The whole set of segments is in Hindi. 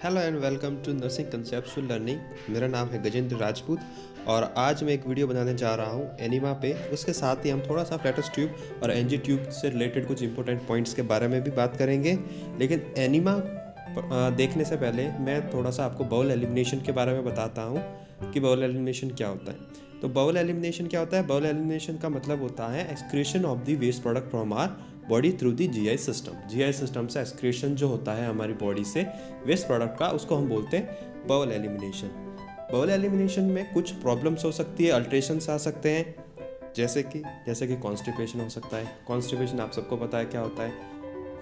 Hello and welcome to nursing conceptual learning. मेरा नाम है गजेंद्र राजपूत और आज मैं एक वीडियो बनाने जा रहा हूँ एनिमा पे। उसके साथ ही हम थोड़ा सा फ्लैटस ट्यूब और एनजी ट्यूब से रिलेटेड कुछ इंपॉर्टेंट पॉइंट्स के बारे में भी बात करेंगे। लेकिन एनिमा देखने से पहले मैं थोड़ा सा आपको बाउल एलिमिनेशन के बारे में बताता हूँ कि बाउल एलिमिनेशन क्या होता है। तो बाउल एलिमिनेशन क्या होता है? बाउल एलिमिनेशन का मतलब होता है excretion of the waste product from our body through the GI system. GI system से एक्सक्रीशन जो होता है हमारी बॉडी से वेस्ट प्रोडक्ट का, उसको हम बोलते हैं बाउल एलिमिनेशन। बाउल एलिमिनेशन में कुछ प्रॉब्लम्स हो सकती है, अल्ट्रेशंस आ सकते हैं, जैसे कि कॉन्स्टिपेशन हो सकता है। कॉन्स्टिपेशन आप सबको पता है क्या होता है।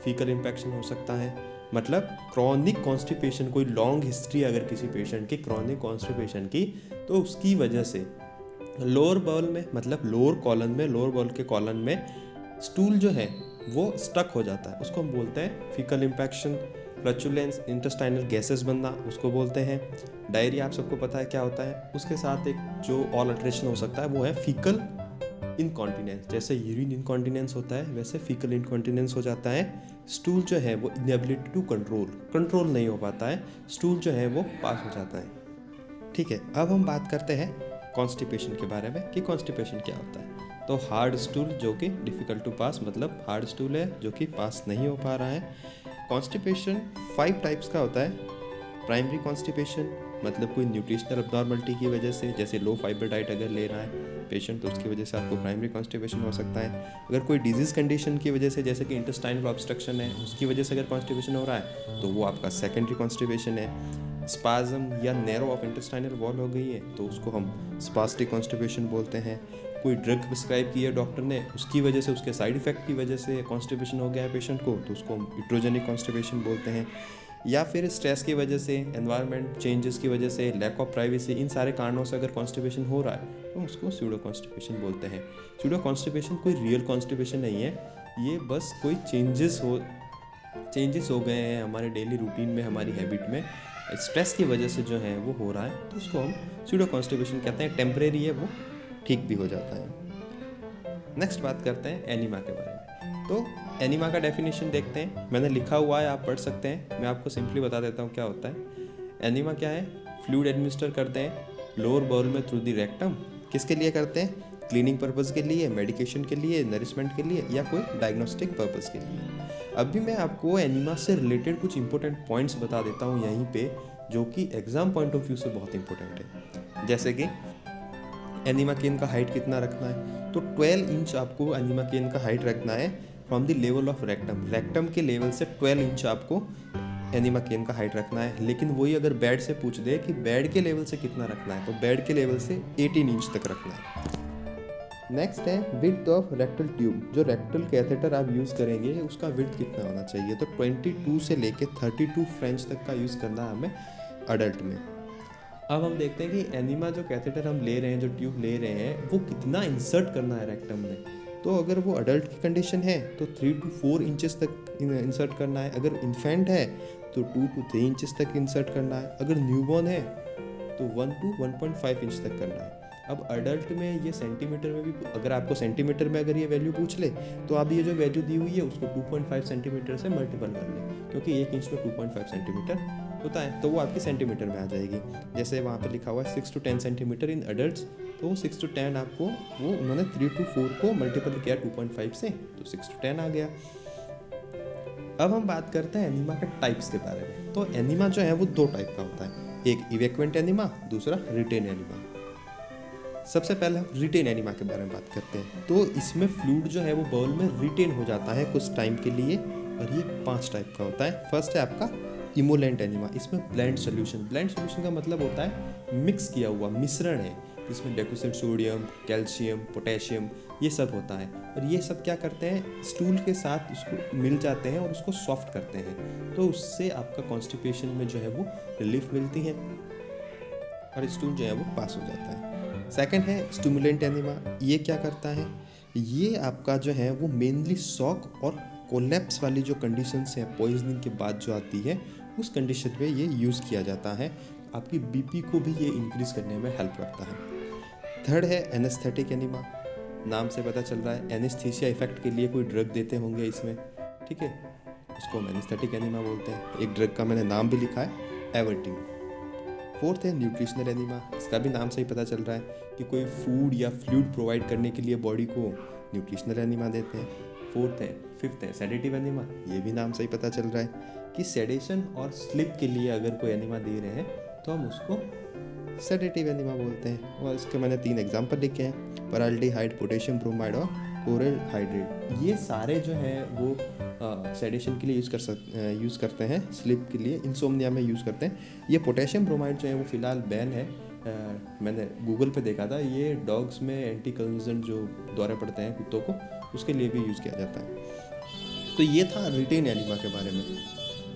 फीकल इन्फेक्शन हो सकता है, मतलब क्रॉनिक कॉन्स्टिपेशन। कोई लॉन्ग हिस्ट्री अगर किसी पेशेंट की क्रॉनिक कॉन्स्टिपेशन की, तो उसकी वजह से लोअर बाउल में, मतलब लोअर कॉलन में, लोअर बाउल के कॉलन में स्टूल जो है वो स्टक हो जाता है, उसको हम बोलते हैं faecal infection. Flatulence, intestinal gases बनना, उसको बोलते हैं डायरिया। आप सबको पता है क्या होता है। उसके साथ एक जो और अल्ट्रेशन हो सकता है वो है फीकल इनकॉन्टिनेंस। जैसे यूरिन इनकॉन्टिनेंस होता है वैसे फीकल इनकॉन्टिनेंस हो जाता है। स्टूल जो है वो इनएबिलिटी टू कंट्रोल नहीं हो पाता है, स्टूल जो है वो पास हो जाता है। ठीक है, अब हम बात करते हैं कॉन्स्टिपेशन के बारे में कि कॉन्स्टिपेशन क्या होता है। तो हार्ड स्टूल जो कि डिफ़िकल्ट टू पास, मतलब हार्ड स्टूल है जो कि पास नहीं हो पा रहा है। कॉन्स्टिपेशन 5 टाइप्स का होता है। प्राइमरी कॉन्स्टिपेशन मतलब कोई न्यूट्रिशनल अब्नॉर्मलिटी की वजह से, जैसे लो फाइबर डाइट अगर ले रहा है पेशेंट तो उसकी वजह से आपको प्राइमरी कॉन्स्टिपेशन हो सकता है। अगर कोई डिजीज़ कंडीशन की वजह से, जैसे कि इंटेस्टाइनल ऑब्स्ट्रक्शन है, उसकी वजह से अगर कॉन्स्टिपेशन हो रहा है तो वो आपका सेकेंडरी कॉन्स्टिपेशन है। स्पाज्म या नैरो ऑफ इंटेस्टाइनल वॉल हो गई है तो उसको हम स्पास्टिक कॉन्स्टिपेशन बोलते हैं। कोई ड्रग प्रिस्क्राइब की है डॉक्टर ने, उसकी वजह से, उसके साइड इफ़ेक्ट की वजह से कॉन्स्टिपेशन हो गया है पेशेंट को, तो उसको हम हिट्रोजेनिक कॉन्स्टिपेशन बोलते हैं। या फिर स्ट्रेस की वजह से, एनवायरनमेंट चेंजेस की वजह से, लैक ऑफ प्राइवेसी, इन सारे कारणों से अगर कॉन्स्टिपेशन हो रहा है तो उसको स्यूडो कॉन्स्टिपेशन बोलते हैं। स्यूडो कॉन्स्टिपेशन कोई रियल कॉन्स्टिपेशन नहीं है, ये बस कोई चेंजेस हो गए हैं हमारे डेली रूटीन में, हमारी हैबिट में, स्ट्रेस की वजह से जो है वो हो रहा है, तो उसको हम स्यूडो कॉन्स्टिपेशन कहते हैं। टेम्परेरी है, वो ठीक भी हो जाता है। नेक्स्ट बात करते हैं एनीमा के बारे में। तो एनीमा का डेफिनेशन देखते हैं, मैंने लिखा हुआ है, आप पढ़ सकते हैं। मैं आपको सिंपली बता देता हूँ क्या होता है। एनीमा क्या है? फ्लूइड एडमिनिस्टर करते हैं लोअर बाउल में थ्रू द रेक्टम। किसके लिए करते हैं? क्लीनिंग पर्पज़ के लिए, मेडिकेशन के लिए, नरिशमेंट के लिए, या कोई डायग्नोस्टिक पर्पज़ के लिए। अभी मैं आपको एनीमा से रिलेटेड कुछ इंपॉर्टेंट पॉइंट्स बता देता हूँ यहीं पे, जो कि एग्जाम पॉइंट ऑफ व्यू से बहुत इंपॉर्टेंट है। जैसे कि एनीमा केन का हाइट कितना रखना है, तो 12 इंच आपको एनीमा केन का हाइट रखना है from the level of rectum. Rectum के लेवल से 12 इंच आपको एनीमा केन का हाइट रखना है। लेकिन वही अगर बेड से पूछ दे कि बेड के लेवल से कितना रखना है, तो बेड के लेवल से 18 इंच तक रखना है। नेक्स्ट है विड्थ ऑफ रेक्टल ट्यूब। जो रेक्टल कैथेटर आप यूज़ करेंगे उसका विड्थ कितना होना चाहिए, तो 22 से लेके 32 फ्रेंच तक का यूज़ करना है हमें अडल्ट में। अब हम देखते हैं कि एनीमा जो कैथेटर हम ले रहे हैं, जो ट्यूब ले रहे हैं, वो कितना इंसर्ट करना है रेक्टम में। तो अगर वो अडल्ट की कंडीशन है तो 3 to 4 इंचेस तक इंसर्ट करना है। अगर इन्फेंट है तो 2 to 3 इंचेस तक इंसर्ट करना है। अगर न्यूबॉर्न है तो 1 to 1.5 इंच तक करना है। अब अडल्ट में ये सेंटीमीटर में भी, अगर आपको सेंटीमीटर में अगर ये वैल्यू पूछ ले तो आप ये जो वैल्यू दी हुई है उसको 2.5 सेंटीमीटर से मल्टीपल कर लें, क्योंकि 1 इंच में 2.5 सेंटीमीटर होता है, तो वो आपकी सेंटीमीटर में आ जाएगी। जैसे वहाँ पे लिखा हुआ है 6 to 10 सेंटीमीटर इन अडल्ट, तो 6 to 10 आपको, वो उन्होंने 3 to 4 को मल्टीपल किया 2.5 से, तो 6 to 10 आ गया। अब हम बात करते हैं एनीमा के टाइप्स के बारे में। तो एनीमा जो है वो 2 टाइप का होता है, एक इवैक्वेंट एनीमा, दूसरा रिटेन एनीमा। सबसे पहले हम रिटेन एनीमा के बारे में बात करते हैं। तो इसमें फ्लूइड जो है वो बाउल में रिटेन हो जाता है कुछ टाइम के लिए, और ये 5 टाइप का होता है। फर्स्ट है आपका इमोलेंट एनीमा। इसमें ब्लेंड सोल्यूशन का मतलब होता है मिक्स किया हुआ, मिश्रण है, जिसमें डेक्यूसेंट सोडियम, कैल्शियम, पोटेशियम, ये सब होता है। और ये सब क्या करते हैं, स्टूल के साथ उसको मिल जाते हैं और उसको सॉफ्ट करते हैं, तो उससे आपका कॉन्स्टिपेशन में जो है वो रिलीफ मिलती है और स्टूल जो है वो पास हो जाता है। सेकंड है स्टिमुलेंट एनीमा। ये क्या करता है, ये आपका जो है वो मेनली शॉक और कोलैप्स वाली जो कंडीशंस है पॉइजनिंग के बाद जो आती है, उस कंडीशन में ये यूज़ किया जाता है। आपकी बीपी को भी ये इंक्रीज करने में हेल्प करता है। थर्ड है एनेस्थेटिक एनीमा। नाम से पता चल रहा है एनेस्थीसिया इफेक्ट के लिए कोई ड्रग देते होंगे इसमें, ठीक है, उसको हम एनेस्थेटिक एनीमा बोलते हैं। एक ड्रग का मैंने नाम भी लिखा है, एवर्टिन। फोर्थ है न्यूट्रिशनल एनीमा, इसका भी नाम से ही पता चल रहा है कि कोई फूड या फ्लूइड प्रोवाइड करने के लिए बॉडी को न्यूट्रिशनल एनीमा देते हैं। फिफ्थ है सेडेटिव एनीमा, ये भी नाम से ही पता चल रहा है कि सेडेशन और स्लिप के लिए अगर कोई एनीमा दे रहे हैं तो हम उसको सेडेटिव एनीमा बोलते हैं। और इसके मैंने 3 एग्जाम्पल लिखे हैं, परल्डिहाइड, पोटेशियम ब्रोमाइड और कोरल हाइड्रेट। ये सारे जो हैं वो सेडेशन के लिए यूज़ करते हैं, स्लिप के लिए, इंसोम्निया में यूज़ करते हैं। ये पोटेशियम ब्रोमाइड जो है वो फ़िलहाल बैन है। मैंने गूगल पे देखा था, ये डॉग्स में एंटी कंवल्सेंट जो दौरे पड़ते हैं कुत्तों को, उसके लिए भी यूज़ किया जाता है। तो ये था रिटेन एनीमा के बारे में।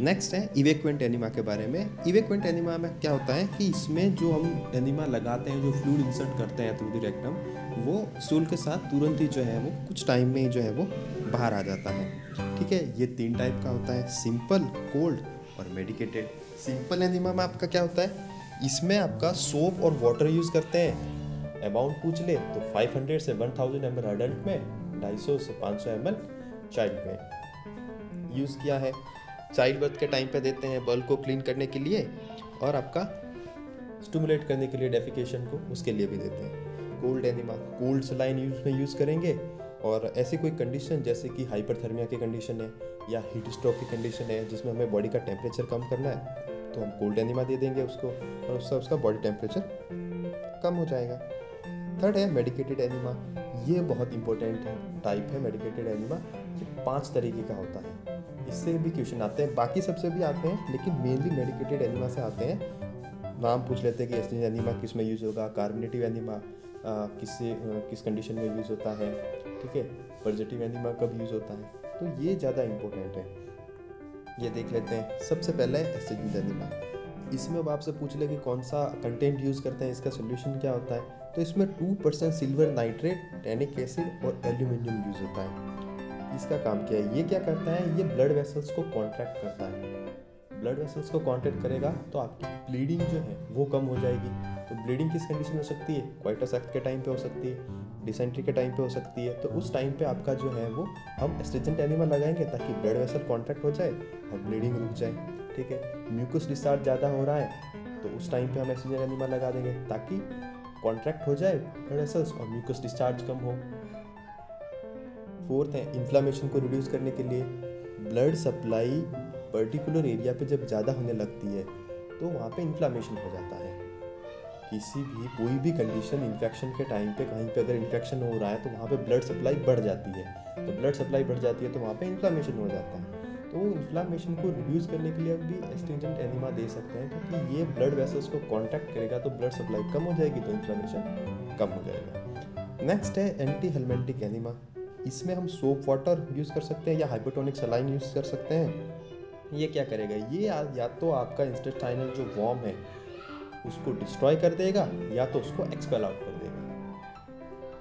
नेक्स्ट है इवेक्वेंट एनीमा के बारे में। इवेक्वेंट एनीमा में क्या होता है कि इसमें जो हम एनीमा लगाते हैं, जो फ्लूइड इंसर्ट करते हैं थ्रू द रेक्टम, वो स्टूल के साथ तुरंत ही जो है वो कुछ टाइम में ही जो है वो बाहर आ जाता है। ठीक है, ये 3 टाइप का होता है, सिंपल, कोल्ड और मेडिकेटेड। सिंपल एनीमा में आपका क्या होता है, इसमें आपका सोप और वाटर यूज़ करते हैं। अमाउंट पूछ ले तो 500 से 1000 ml अडल्ट में, 250 से 500 ml चाइल्ड में यूज़ किया है। चाइल्ड बर्थ के टाइम पे देते हैं बल को क्लीन करने के लिए, और आपका स्टिमुलेट करने के लिए डेफिकेशन को, उसके लिए भी देते हैं। Cold enema, cold saline use करेंगे, और ऐसी कोई कंडीशन जैसे कि हाइपरथर्मिया की कंडीशन है या हीट स्ट्रोक की कंडीशन है जिसमें हमें बॉडी का टेम्परेचर कम करना है, तो हम कोल्ड एनीमा दे देंगे उसको, और उससे उसका बॉडी टेम्परेचर कम हो जाएगा। थर्ड है मेडिकेटेड एनीमा, ये बहुत इंपॉर्टेंट टाइप है मेडिकेटेड एनीमा। ये 5 तरीके का होता है, इससे भी क्वेश्चन आते हैं, बाकी सबसे भी आते हैं, लेकिन मेनली मेडिकेटेड एनीमा से आते हैं। नाम पूछ लेते हैं कि एस्ट्रिंजेंट एनीमा किस में यूज़ होगा, कार्बोनेटिव एनीमा किस कंडीशन में यूज़ होता है, ठीक है, पॉजिटिव एनीमा कब यूज़ होता है, तो ये ज़्यादा इंपॉर्टेंट है। ये देख लेते हैं। सबसे पहले है एस्ट्रिंजेंट एनीमा। इसमें अब आपसे पूछ ले कि कौन सा कंटेंट यूज़ करते हैं, इसका सोल्यूशन क्या होता है, तो इसमें 2% सिल्वर नाइट्रेट, टैनिक एसिड और एल्यूमिनियम यूज़ होता है। इसका काम क्या है, ये क्या करता है, ये ब्लड वेसल्स को कॉन्ट्रैक्ट करता है। ब्लड वेसल्स को कॉन्ट्रैक्ट करेगा तो आपकी ब्लीडिंग जो है वो कम हो जाएगी। तो ब्लीडिंग किस कंडीशन में हो सकती है, क्वाइटस एक्ट के टाइम पे हो सकती है, डिसेंट्री के टाइम पे हो सकती है। तो उस टाइम पे आपका जो है वो हम एस्ट्रिजेंट एनीमा लगाएंगे ताकि ब्लड वेसल कॉन्ट्रैक्ट हो जाए और ब्लीडिंग रुक जाए। ठीक है, म्यूकस डिस्चार्ज ज़्यादा हो रहा है तो उस टाइम पे हम एस्ट्रिजेंट एनीमा लगा देंगे ताकि कॉन्ट्रैक्ट हो जाए ब्लड वेसल्स और म्यूकस डिस्चार्ज कम हो। फोर्थ है इन्फ्लामेशन को रिड्यूस करने के लिए। ब्लड सप्लाई पर्टिकुलर एरिया पे जब ज़्यादा होने लगती है तो वहाँ पे इन्फ्लामेशन हो जाता है। किसी भी कोई भी कंडीशन इन्फेक्शन के टाइम पे कहीं पे अगर इन्फेक्शन हो रहा है तो वहाँ पे ब्लड सप्लाई बढ़ जाती है, तो ब्लड सप्लाई बढ़ जाती है तो वहाँ पे इन्फ्लामेशन हो जाता है। तो इन्फ्लामेशन को रिड्यूस करने के लिए भी एस्ट्रिंजेंट एनीमा दे सकते हैं, क्योंकि ये ब्लड वेसल्स को कॉन्ट्रैक्ट करेगा तो ब्लड सप्लाई कम हो जाएगी तो इन्फ्लामेशन कम हो जाएगा। नेक्स्ट है एंटी हेलमेंटिक एनीमा। इसमें हम सोप वाटर यूज़ कर सकते हैं या हाइपोटोनिक सलाइन यूज़ कर सकते हैं। ये क्या करेगा, ये या तो आपका इंटेस्टाइनल जो वॉर्म है उसको डिस्ट्रॉय कर देगा या तो उसको एक्सपेल आउट कर देगा।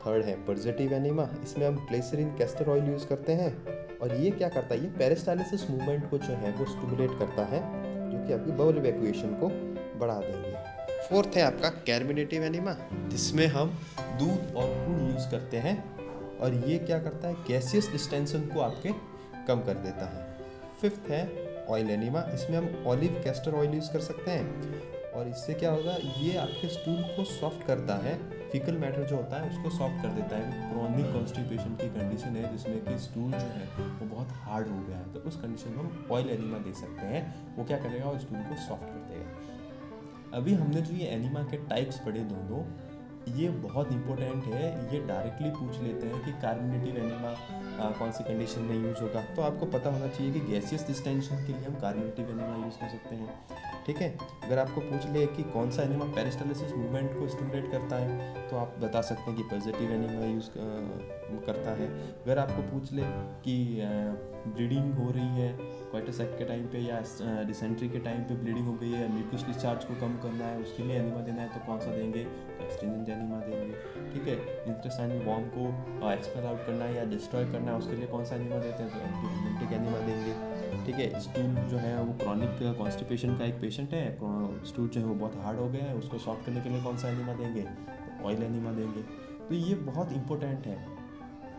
थर्ड है पॉजिटिव एनीमा। इसमें हम ग्लिसरीन कैस्टर ऑयल यूज़ करते हैं और ये क्या करता है, ये पेरिस्टालिसिस मूवमेंट को जो है वो स्टिमुलेट करता है, जो कि आपकी बबल इवैक्यूएशन को बढ़ा देंगे। फोर्थ है आपका कार्बोनेटिव एनीमा, जिसमें हम दूध और गुड़ यूज़ करते हैं और ये क्या करता है, गैसियस डिस्टेंशन को आपके कम कर देता है। फिफ्थ है ऑयल एनीमा। इसमें हम ऑलिव कैस्टर ऑयल यूज़ कर सकते हैं और इससे क्या होगा, ये आपके स्टूल को सॉफ्ट करता है, फीकल मैटर जो होता है उसको सॉफ्ट कर देता है। क्रॉनिक कॉन्स्टिपेशन की कंडीशन है जिसमें कि स्टूल जो है वो बहुत हार्ड हो गया है, तो उस कंडीशन में हम ऑयल एनीमा दे सकते हैं। वो क्या करेगा, वो स्टूल को सॉफ्ट कर देगा। अभी हमने जो ये एनीमा के टाइप्स पढ़े दोनों, ये बहुत इंपॉर्टेंट है। ये डायरेक्टली पूछ लेते हैं कि कार्बोनेटिव एनीमा कौन सी कंडीशन में यूज़ होगा, तो आपको पता होना चाहिए कि गैसियस डिस्टेंशन के लिए हम कार्बोनेटिव एनीमा यूज़ कर सकते हैं। ठीक है, अगर आपको पूछ ले कि कौन सा एनीमा पेरिस्टालिसिस मूवमेंट को स्टिमुलेट करता है तो आप बता सकते हैं कि पॉजिटिव एनीमा यूज़ करता है। अगर आपको पूछ ले कि ब्लीडिंग हो रही है क्वाइटस एक्ट के टाइम पे या डिसेंट्री के टाइम पे ब्लीडिंग हो गई है, म्यूकस डिस्चार्ज को कम करना है, उसके लिए एनीमा देना है तो कौन सा देंगे, तो एस्ट्रिंजेंट एनीमा देंगे। ठीक है, इंटेस्टाइनल वॉर्म को एक्सपेल आउट करना है या डिस्ट्रॉय करना है, उसके लिए कौन सा एनीमा देते हैं, तो एंटी हेलमेंटिक एनीमा देंगे। ठीक है, स्टूल जो है वो क्रॉनिक कॉन्स्टिपेशन का एक पेशेंट है, स्टूल जो है वो बहुत हार्ड हो गया है, उसको सॉफ्ट करने के लिए कौन सा एनीमा देंगे, तो ऑयल एनीमा देंगे। तो ये बहुत इंपॉर्टेंट है।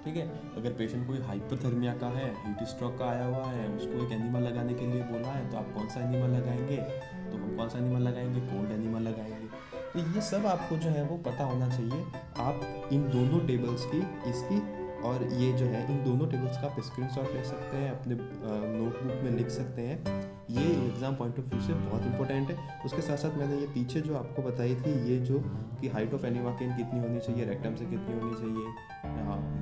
ठीक है, अगर पेशेंट कोई हाइपोथर्मिया का है, हीट स्ट्रोक का आया हुआ है, उसको एक एनीमा लगाने के लिए बोला है तो आप कौन सा एनीमा लगाएंगे, तो हम कौन सा एनिमा लगाएंगे, कोल्ड एनिमा लगाएंगे। तो ये सब आपको जो है वो पता होना चाहिए। आप इन दोनों टेबल्स की, इसकी और ये जो है, इन दोनों टेबल्स का आप स्क्रीनशॉट ले सकते हैं, अपने नोटबुक में लिख सकते हैं। ये एग्ज़ाम पॉइंट ऑफ व्यू से बहुत इंपॉर्टेंट है। उसके साथ साथ मैंने ये पीछे जो आपको बताई थी, ये जो कि हाइट ऑफ एनिमा केन कितनी होनी चाहिए, रेक्टम से कितनी होनी चाहिए,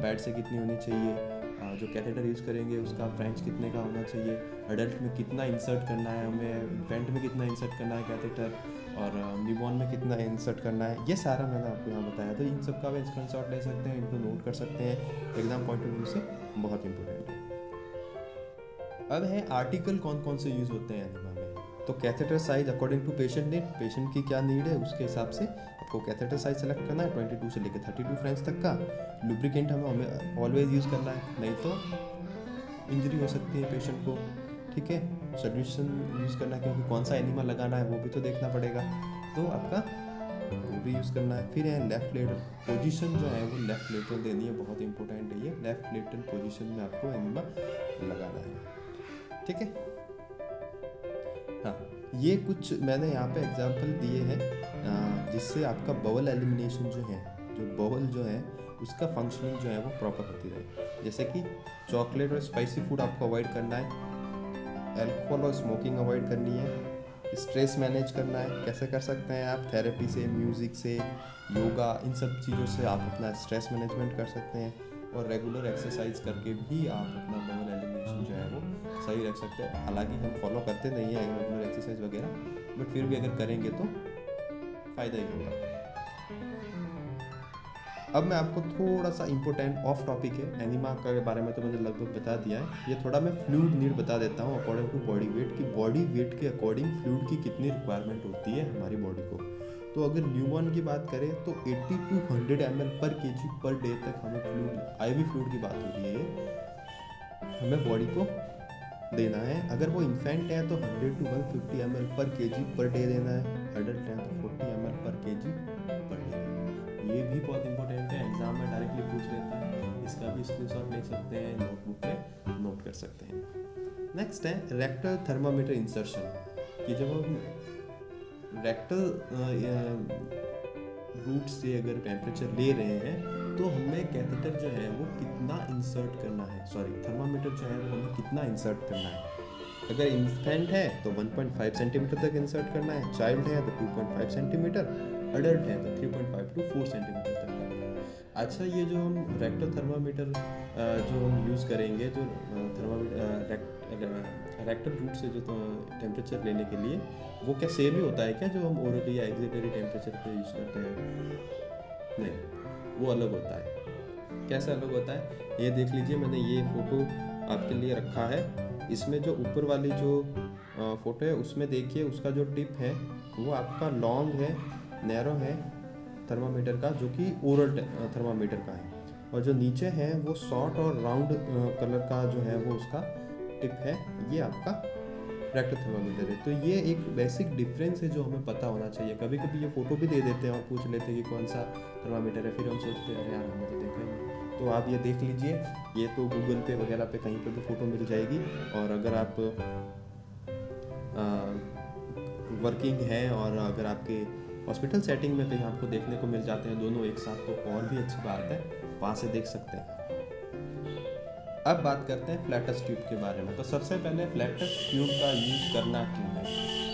बेड से कितनी होनी चाहिए, जो कैथेटर यूज़ करेंगे उसका फ्रेंच कितने का होना चाहिए, अडल्ट में कितना इंसर्ट करना है हमें, इन्फेंट में कितना इंसर्ट करना है कैथेटर, और न्यूबॉर्न में कितना इंसर्ट करना है, ये सारा मैंने आपको यहाँ बताया। तो इन सब का भी स्क्रीनशॉट ले सकते हैं, इनको नोट कर सकते हैं। एग्जाम पॉइंट ऑफ व्यू से बहुत इंपॉर्टेंट है। अब है आर्टिकल कौन कौन से यूज़ होते हैं एनिमा में। तो catheter size according to patient need, patient की क्या नीड है उसके हिसाब से आपको कैथेटर साइज सेलेक्ट करना है। 22 से लेकर 32 फ्रेंच तक का। लुब्रिकेंट हमें ऑलवेज यूज़ करना है, नहीं तो इंजरी हो सकती है पेशेंट को, ठीक है। सोल्यूशन यूज़ करना है, क्योंकि कौन सा एनिमा लगाना है वो भी तो देखना पड़ेगा, तो आपका वो भी यूज़ करना है। फिर है लेफ्ट लेटरल पोजीशन, जो है वो लेफ्ट लेटरल देनी है, बहुत इंपॉर्टेंट है ये। लेफ्ट लेटरल पोजीशन में आपको एनिमा लगाना है, ठीक है। हाँ, ये कुछ मैंने यहाँ पे एग्जांपल दिए हैं जिससे आपका बवल एलिमिनेशन जो है, जो बवल जो है उसका फंक्शनिंग जो है वो प्रॉपर होती रहे। जैसे कि चॉकलेट और स्पाइसी फूड आपको अवॉइड करना है, अल्कोहल और स्मोकिंग अवॉइड करनी है, स्ट्रेस मैनेज करना है। कैसे कर सकते हैं आप? थेरेपी से, म्यूज़िक से, योगा, इन सब चीज़ों से आप अपना स्ट्रेस मैनेजमेंट कर सकते हैं। और रेगुलर एक्सरसाइज करके भी आप अपना बवल एलिमिनेशन जो है वो सही रख सकते हैं। हालांकि हम फॉलो करते नहीं हैं रेगुलर एक्सरसाइज वगैरह, बट फिर भी अगर करेंगे तो फ़ायदा ही होगा। अब मैं आपको थोड़ा सा इम्पोर्टेंट ऑफ टॉपिक है, एनिमा के बारे में तो मैंने लगभग बता दिया है। ये थोड़ा मैं फ्लूइड नीड बता देता हूँ अकॉर्डिंग टू बॉडी वेट, की बॉडी वेट के अकॉर्डिंग फ्लूइड की कितनी रिक्वायरमेंट होती है हमारी बॉडी को। तो अगर न्यूबॉर्न की बात करें तो 80 to 100 ml पर kg पर डे तक हमें फ्लूइड, IV फ्लूइड की बात हो रही है, हमें बॉडी को देना है। अगर वो इन्फेंट है तो 100 to 150 ml पर kg पर डे देना है। अडल्ट है तो 40 ml पर kg पर डे देना है। ये भी बहुत इंपॉर्टेंट है, एग्जाम में डायरेक्टली पूछ लेता है। इसका भी स्क्रीनशॉट ले सकते हैं, नोटबुक में नोट कर सकते हैं। नेक्स्ट है रेक्टल थर्मामीटर इंसर्शन, कि जब हम रेक्टल रूट से अगर टेम्परेचर ले रहे हैं तो हमें कैथेटर जो है वो कितना इंसर्ट करना है, थर्मामीटर जो है वो हमें कितना इंसर्ट करना है। अगर इन्फेंट है तो 1.5 सेंटीमीटर तक इंसर्ट करना है, चाइल्ड है तो 2.5 सेंटीमीटर, अडल्ट है तो 3.5 to 4 सेंटीमीटर तक करना है। अच्छा, ये जो हम रेक्टल थर्मामीटर जो हम यूज़ करेंगे, जो रेक्टल रूट से जो टेम्परेचर लेने के लिए, वो क्या सेम ही होता है क्या जो हम ओरली या एक्सिलरी टेम्परेचर पे यूज़ करते हैं? नहीं, वो अलग होता है। कैसे अलग होता है ये देख लीजिए, मैंने ये फ़ोटो आपके लिए रखा है। इसमें जो ऊपर वाली जो फ़ोटो है उसमें देखिए, उसका जो टिप है वो आपका लॉन्ग है, नैरो है थर्मामीटर का, जो कि ओरल थर्मामीटर का है, और जो नीचे है वो शॉर्ट और राउंड कलर का जो है वो उसका टिप है, ये आपका रेक्टल थर्मामीटर है। तो ये एक बेसिक डिफरेंस है जो हमें पता होना चाहिए। कभी कभी ये फ़ोटो भी दे देते हैं और पूछ लेते हैं कि कौन सा थर्मामीटर है, फिर हम सोचते हैं अरे यार हमने तो देखा ही नहीं। तो आप ये देख लीजिए, ये तो गूगल पे वगैरह पे कहीं पे भी फ़ोटो मिल जाएगी। और अगर आप वर्किंग हैं और अगर आपके हॉस्पिटल सेटिंग में कहीं आपको देखने को मिल जाते हैं दोनों एक साथ, तो और भी अच्छी बात है, वहाँ से देख सकते हैं। अब बात करते हैं फ्लैटस ट्यूब के बारे में। तो सबसे पहले फ्लैटस ट्यूब का यूज़ करना क्यों है?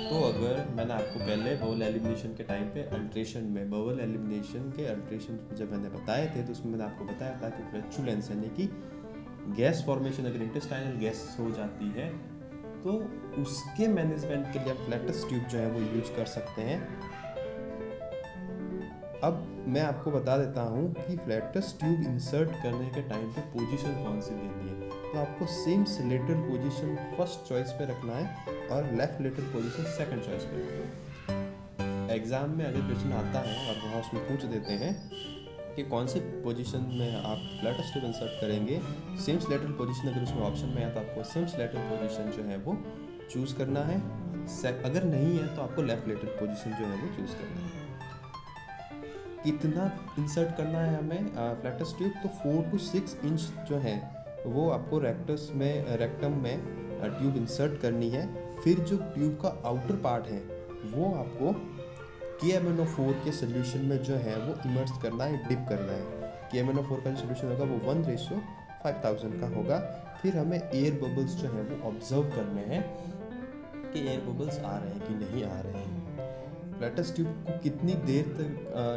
तो अगर मैंने आपको पहले बवल एलिमिनेशन के टाइम पे अल्ट्रेशन में, बवल एलिमिनेशन के अल्ट्रेशन जब मैंने बताए थे, तो उसमें मैंने आपको बताया था कि फ्लैटुलेंस यानी कि गैस फॉर्मेशन, अगर इंटेस्टाइनल गैस हो जाती है तो उसके मैनेजमेंट के लिए आप फ्लैटस ट्यूब जो है वो यूज कर सकते हैं। अब मैं आपको बता देता हूँ कि फ्लैटस ट्यूब इंसर्ट करने के टाइम पे पोजीशन कौन सी देनी है। तो आपको Sims lateral position first choice पे रखना है और left lateral position second choice पे रखना है। एग्जाम में अगर क्वेश्चन आता है और वहाँ उसमें पूछ देते हैं कि कौन से पोजीशन में आप फ्लैटस ट्यूब इंसर्ट करेंगे, सिम्स लेटरल पोजीशन अगर उसमें ऑप्शन में है तो आपको सिम्स लेटरल पोजीशन जो है वो चूज़ करना है। अगर नहीं है तो आपको लेफ्ट लेटरल पोजीशन जो है वो चूज़ करना है। कितना इंसर्ट करना है हमें फ्लैटस ट्यूब? तो 4 to 6 इंच जो है वो आपको रेक्टम में ट्यूब इंसर्ट करनी है। फिर जो ट्यूब का आउटर पार्ट है वो आपको KMnO4 के सोल्यूशन में जो है वो इमर्स करना है, डिप करना है। KMnO4 का जो सोल्यूशन होगा वो 1:5000 का होगा। फिर हमें एयर बबल्स जो है वो ऑब्जर्व करने हैं कि एयर बबल्स आ रहे हैं कि नहीं आ रहे हैं। फ्लैटस ट्यूब को कितनी देर तक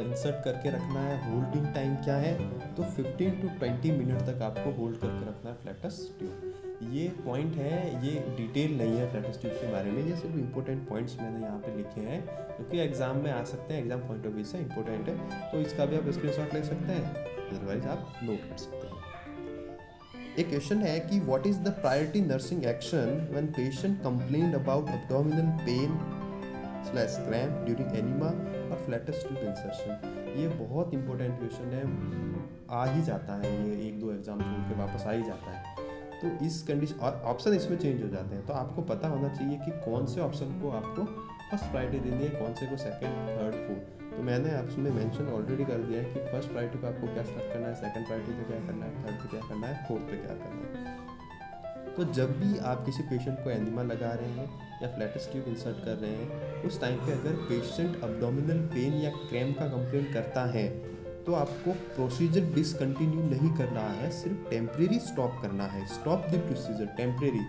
इंसर्ट करके रखना है, होल्डिंग टाइम क्या है, तो 15 to 20 मिनट तक आपको होल्ड करके रखना है फ्लैटस ट्यूब। ये पॉइंट है, ये डिटेल नहीं है फ्लैटस ट्यूब के बारे में, ये सिर्फ इंपॉर्टेंट पॉइंट्स मैंने यहाँ पे लिखे हैं क्योंकि एग्जाम में आ सकते हैं, एग्जाम पॉइंट ऑफ व्यू से इंपॉर्टेंट है, तो इसका भी आप स्क्रीनशॉट ले सकते हैं, अदरवाइज आप नोट कर सकते हैं। एक क्वेश्चन है कि what is the priority nursing action when patient complained about abdominal pain / cramp during enema और फ्लैटस ट्यूब इंसर्शन। ये बहुत इंपॉर्टेंट क्वेश्चन है, आ ही जाता है ये, 1-2 एग्जाम छोड़ के वापस आ ही जाता है। तो इस कंडीशन और ऑप्शन इसमें चेंज हो जाते हैं, तो आपको पता होना चाहिए कि कौन से ऑप्शन को आपको फर्स्ट प्रायोरिटी देनी है, कौन से को सेकंड, थर्ड, फोर्थ। तो मैंने आपसे मेंशन ऑलरेडी कर दिया है कि फर्स्ट प्रायोरिटी पे आपको क्या सेलेक्ट करना है, सेकंड प्रायोरिटी पे क्या करना है, थर्ड पे क्या करना है, फोर्थ पे क्या करना है। तो जब भी आप किसी पेशेंट को एनिमा लगा रहे हैं या फ्लैटस ट्यूब इंसर्ट कर रहे हैं, उस टाइम पे अगर पेशेंट एब्डोमिनल पेन या क्रैम्प का कंप्लेंट करता है तो आपको प्रोसीजर डिसकंटिन्यू नहीं करना है, सिर्फ टेम्परेरी स्टॉप करना है। Stop the procedure temporary.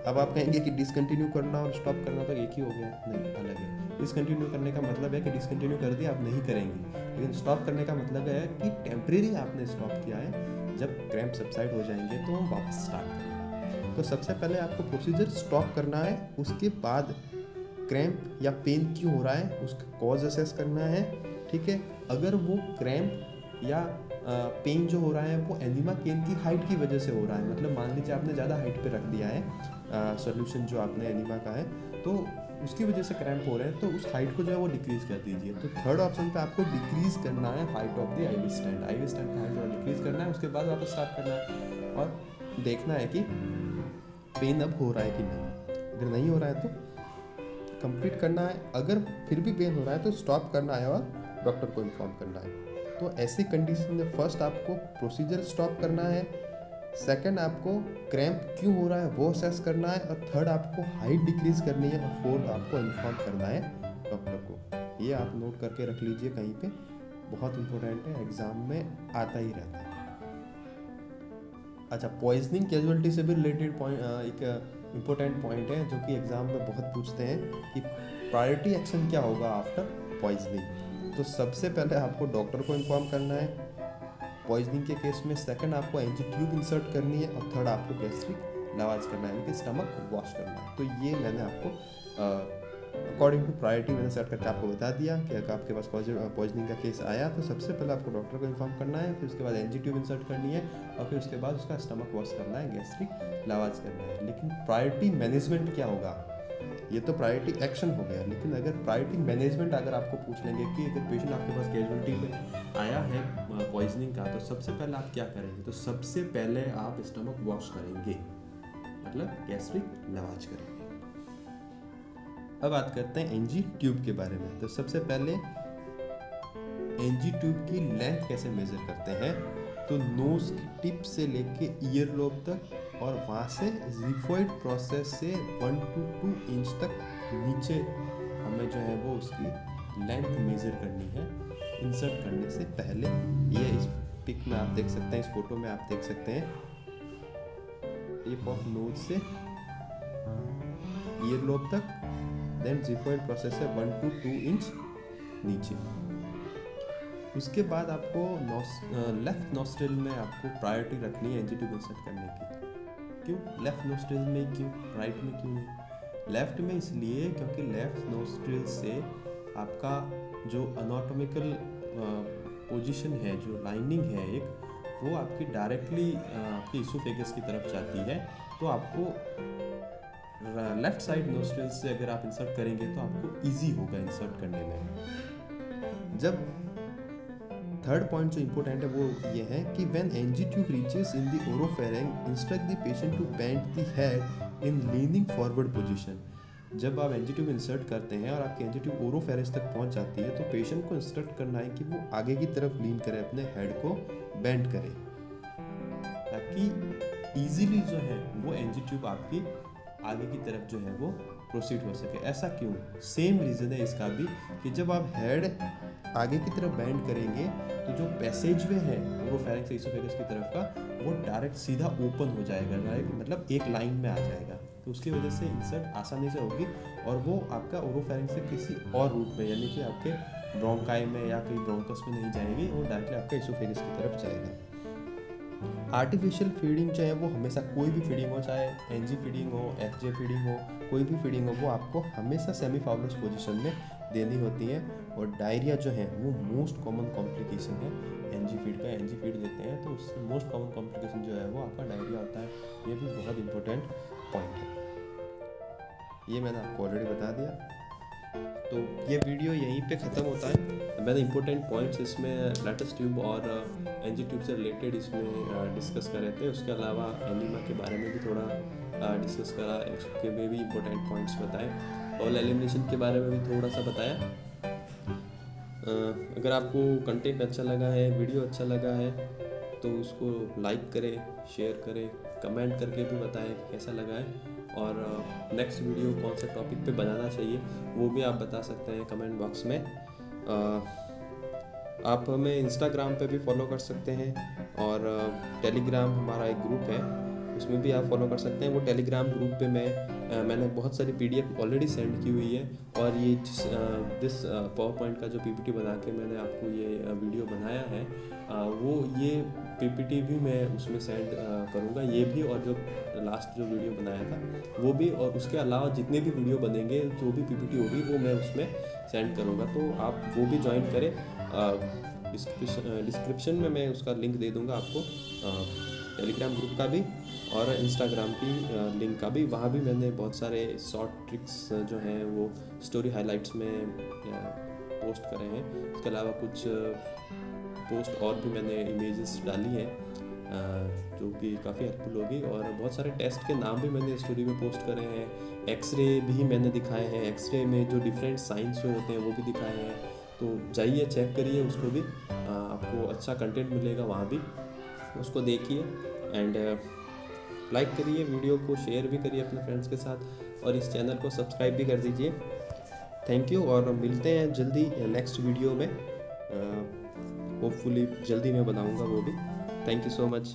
अब आप कहेंगे कि डिसकंटिन्यू करना और स्टॉप करना तो एक ही हो गया, नहीं, अलग है। डिसकंटिन्यू करने का मतलब है कि डिसकंटिन्यू कर दिया आप नहीं करेंगे, लेकिन स्टॉप करने का मतलब है कि टेम्परेरी आपने स्टॉप किया है, जब क्रैम्प सबसाइड हो जाएंगे तो हम वापस स्टार्ट करेंगे। तो सबसे पहले आपको प्रोसीजर स्टॉप करना है, उसके बाद क्रैम्प या पेन क्यों हो रहा है उसका कॉज असेस करना है, ठीक है। अगर वो क्रैम्प या पेन जो हो रहा है वो एनिमा केन की हाइट की वजह से हो रहा है, मतलब मान लीजिए आपने ज़्यादा हाइट पे रख दिया है सॉल्यूशन जो आपने एनिमा का है, तो उसकी वजह से क्रैम्प हो रहे हैं, तो उस हाइट को जो है वो डिक्रीज कर दीजिए। तो थर्ड ऑप्शन पे आपको डिक्रीज करना है height of the IV stand. IV stand का हाइट थोड़ा डिक्रीज करना है, उसके बाद वापस स्टार्ट करना है और देखना है कि पेन अब हो रहा है कि नहीं। अगर नहीं हो रहा है तो कंप्लीट करना है, अगर फिर भी पेन हो रहा है तो स्टॉप करना है और डॉक्टर को इन्फॉर्म करना है। तो ऐसी कंडीशन में फर्स्ट आपको प्रोसीजर स्टॉप करना है, सेकंड आपको क्रैम्प क्यों हो रहा है वो असेस करना है, और थर्ड आपको हाइट डिक्रीज करनी है, और फोर्थ आपको इन्फॉर्म करना है डॉक्टर को। ये आप नोट करके रख लीजिए कहीं पे, बहुत इंपॉर्टेंट है, एग्जाम में आता ही रहता है। अच्छा, पॉइजनिंग कैजुअलिटी से भी रिलेटेड पॉइंट, एक इम्पोर्टेंट पॉइंट है जो कि एग्जाम में बहुत पूछते हैं कि प्रायोरिटी एक्शन क्या होगा आफ्टर पॉइजनिंग। तो सबसे पहले आपको डॉक्टर को इन्फॉर्म करना है पॉइजनिंग के केस में, सेकंड आपको एनजी ट्यूब इंसर्ट करनी है, और थर्ड आपको गैस्ट्रिक लवाज करना है, यानी कि स्टमक वॉश करना है। तो ये मैंने आपको अकॉर्डिंग टू प्रायोरिटी मैंने सेट करके आपको बता दिया कि अगर आपके पास पॉइजनिंग का केस आया तो सबसे पहले आपको डॉक्टर को इन्फॉर्म करना है, फिर उसके बाद एनजी ट्यूब इंसर्ट करनी है, और फिर उसके बाद उसका स्टमक वॉश करना है, गैस्ट्रिक लवाज करना है। लेकिन प्रायोरिटी मैनेजमेंट क्या होगा, ये तो प्रायोरिटी एक्शन हो गया, लेकिन अगर प्रायोरिटी मैनेजमेंट अगर आपको पूछ लेंगे कि अगर पेशेंट आपके पास कैजुअलिटी में आया है पॉइजनिंग का, तो सबसे पहले आप क्या करेंगे, तो सबसे पहले आप स्टमक वॉश करेंगे, मतलब गैस्ट्रिक लवाज करेंगे। अब बात करते हैं एनजी ट्यूब के बारे में। तो सबसे पहले एनजी ट्यूब की लेंथ कैसे मेजर करते हैं, तो नोज की टिप से लेके ईयर लोब तक, और वहाँ से जिफॉइड प्रोसेस से 1 to 2 इंच तक नीचे हमें जो है वो उसकी लेंथ मेजर करनी है इंसर्ट करने से पहले। ये इस पिक में आप देख सकते हैं, इस फोटो में आप देख सकते हैं, टिप ऑफ नोज से ईयर लोब तक, देन जिफॉइड प्रोसेस है 1 to 2 इंच नीचे। उसके बाद आपको लेफ्ट नोस्ट्रिल में आपको प्रायोरिटी रखनी है एनजी ट्यूब इंसर्ट करने की। क्यों लेफ्ट नोस्ट्रिल में, क्यों राइट में क्यों नहीं? लेफ्ट में इसलिए क्योंकि लेफ्ट नोस्ट्रिल से आपका जो अनाटोमिकल पोजीशन है, जो लाइनिंग है एक, वो आपकी डायरेक्टली आपकी इसोफेगस की तरफ जाती है। तो आपको लेफ्ट साइड नोस्ट्रिल से अगर आप इंसर्ट करेंगे तो आपको इजी होगा इंसर्ट करने में। जब थर्ड पॉइंट जो इम्पोर्टेंट है वो ये है कि when NG tube reaches in the oropharynx instruct the patient to bend the head in leaning forward position. जब आप एनजी ट्यूब इंसर्ट करते हैं और आपकी एनजी ट्यूब ओरोफेरिंक्स तक पहुंच जाती है, तो पेशेंट को इंस्ट्रक्ट करना है कि वो आगे की तरफ लीन करे, अपने हेड को बेंड करे, ताकि इजीली जो है वो एनजी ट्यूब आपकी आगे की तरफ जो है वो प्रोसीड हो सके। ऐसा क्यों? सेम रीज़न है इसका भी कि जब आप हेड आगे की तरफ बेंड करेंगे तो जो पैसेज वे है ओरोफैरिंक्स से इसोफेगस की तरफ का, वो डायरेक्ट सीधा ओपन हो जाएगा, डायरेक्ट मतलब एक लाइन में आ जाएगा। तो उसकी वजह से इंसर्ट आसानी से होगी और वो आपका ओरोफैरिंक्स से किसी और रूट में, यानी कि आपके ब्रोंकाई में या कहीं ब्रोंकस में नहीं जाएगी, वो डायरेक्टली आपके इसोफेगस की तरफ जाएगा। आर्टिफिशियल फीडिंग जो है वो हमेशा, कोई भी फीडिंग हो, चाहे एनजी फीडिंग हो, एफजे फीडिंग हो, कोई भी फीडिंग हो, वो आपको हमेशा सेमी फाउलस पोजीशन में देनी होती है। और डायरिया जो है वो मोस्ट कॉमन कॉम्प्लिकेशन है एनजी फीड का। एनजी फीड देते हैं तो उससे मोस्ट कॉमन कॉम्प्लिकेशन जो है वो आपका डायरिया होता है। ये भी बहुत इंपॉर्टेंट पॉइंट है, ये मैंने आपको ऑलरेडी बता दिया। तो ये वीडियो यहीं पे ख़त्म होता है। मैंने इंपॉर्टेंट पॉइंट्स इसमें लैटिस ट्यूब और एनजी ट्यूब से रिलेटेड इसमें डिस्कस कर रहे थे। उसके अलावा एनीमा के बारे में भी थोड़ा डिस्कस करा, उसके में भी इंपॉर्टेंट पॉइंट्स बताए और एलिमिनेशन के बारे में भी थोड़ा सा बताया। अगर आपको कंटेंट अच्छा लगा है, वीडियो अच्छा लगा है, तो उसको लाइक करें, शेयर करें, कमेंट करके भी बताएं कैसा लगा है। और नेक्स्ट वीडियो कौन से टॉपिक पे बनाना चाहिए वो भी आप बता सकते हैं कमेंट बॉक्स में। आप हमें इंस्टाग्राम पे भी फॉलो कर सकते हैं और टेलीग्राम हमारा एक ग्रुप है, उसमें भी आप फॉलो कर सकते हैं। वो टेलीग्राम ग्रुप पे मैंने बहुत सारी पीडीएफ ऑलरेडी सेंड की हुई है और ये दिस पावर पॉइंट का जो पीपीटी बना के मैंने आपको ये वीडियो बनाया है, वो ये पीपीटी भी मैं उसमें सेंड करूँगा, ये भी और जो लास्ट जो वीडियो बनाया था वो भी, और उसके अलावा जितने भी वीडियो बनेंगे, जो भी पीपीटी होगी वो मैं उसमें सेंड करूँगा। तो आप वो भी ज्वाइन करें। डिस्क्रिप्शन में मैं उसका लिंक दे दूँगा आपको, टेलीग्राम ग्रुप का भी और इंस्टाग्राम की लिंक का भी। वहाँ भी मैंने बहुत सारे शॉर्ट ट्रिक्स जो हैं वो स्टोरी हाइलाइट्स में पोस्ट करे हैं। इसके अलावा कुछ पोस्ट और भी मैंने इमेजेस डाली हैं जो कि काफ़ी हेल्पफुल होगी। और बहुत सारे टेस्ट के नाम भी मैंने स्टोरी में पोस्ट करे हैं। एक्सरे भी मैंने दिखाए हैं, एक्सरे में जो डिफरेंट साइंस जो होते हैं वो भी दिखाए हैं। तो जाइए चेक करिए उसको भी, आपको अच्छा कंटेंट मिलेगा वहाँ भी, उसको देखिए एंड लाइक करिए, वीडियो को शेयर भी करिए अपने फ्रेंड्स के साथ और इस चैनल को सब्सक्राइब भी कर दीजिए। थैंक यू और मिलते हैं जल्दी नेक्स्ट वीडियो में। होपफुली जल्दी मैं बनाऊंगा वो भी। Thank you so much.